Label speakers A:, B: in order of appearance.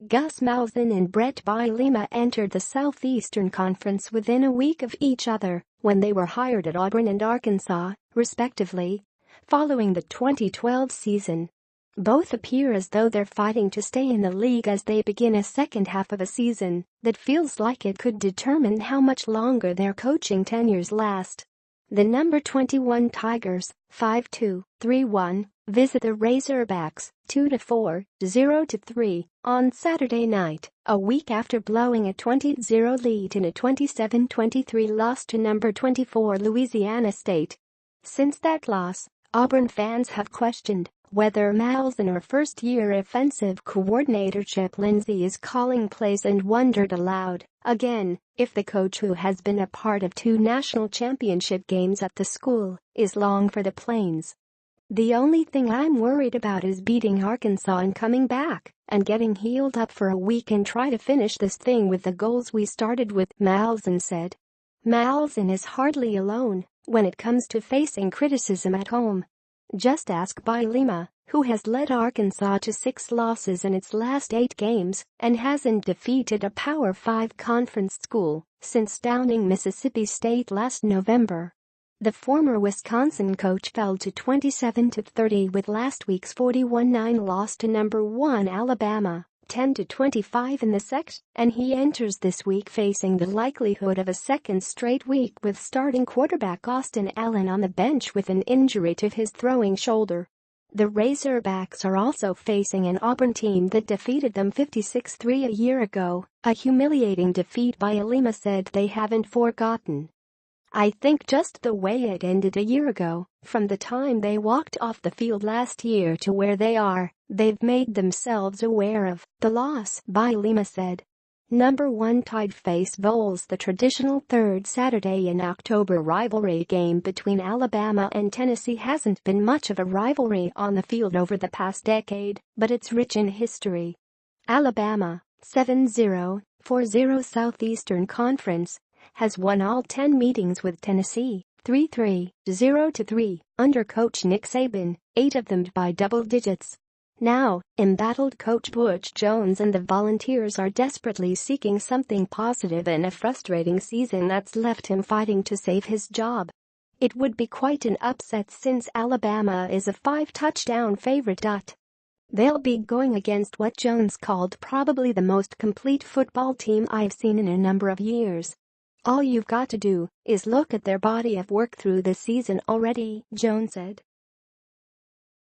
A: Gus Malzahn and Bret Bielema entered the Southeastern Conference within a week of each other when they were hired at Auburn and Arkansas, respectively, following the 2012 season. Both appear as though they're fighting to stay in the league as they begin a second half of a season that feels like it could determine how much longer their coaching tenures last. The number 21 Tigers, 5-2, 3-1, visit the Razorbacks, 2-4, 0-3, on Saturday night, a week after blowing a 20-0 lead in a 27-23 loss to number 24 Louisiana State. Since that loss, Auburn fans have questioned whether Malzahn or first-year offensive coordinator Chip Lindsey is calling plays and wondered aloud, again, if the coach who has been a part of 2 national championship games at the school is long for the Plains. "The only thing I'm worried about is beating Arkansas and coming back and getting healed up for a week and try to finish this thing with the goals we started with," Malzahn said. Malzahn is hardly alone when it comes to facing criticism at home. Just ask Bielema, who has led Arkansas to 6 losses in its last 8 games and hasn't defeated a Power 5 conference school since downing Mississippi State last November. The former Wisconsin coach fell to 27-30 with last week's 41-9 loss to number 1 Alabama, 10-25 in the SEC, and he enters this week facing the likelihood of a second straight week with starting quarterback Austin Allen on the bench with an injury to his throwing shoulder. The Razorbacks are also facing an Auburn team that defeated them 56-3 a year ago, a humiliating defeat Bielema said they haven't forgotten. "I think just the way it ended a year ago, from the time they walked off the field last year to where they are, they've made themselves aware of the loss," Bielema said. Number 1 Tide face Vols the traditional third Saturday in October rivalry game between Alabama and Tennessee hasn't been much of a rivalry on the field over the past decade, but it's rich in history. Alabama, 7-0, 4-0 Southeastern Conference, has won all 10 meetings with Tennessee, 3-3, 0-3, under coach Nick Saban, 8 of them by double digits. Now, embattled coach Butch Jones and the Volunteers are desperately seeking something positive in a frustrating season that's left him fighting to save his job. It would be quite an upset since Alabama is a 5-touchdown favorite. They'll be going against what Jones called probably the most complete football team I've seen in a number of years. "All you've got to do is look at their body of work through the season already," Jones said.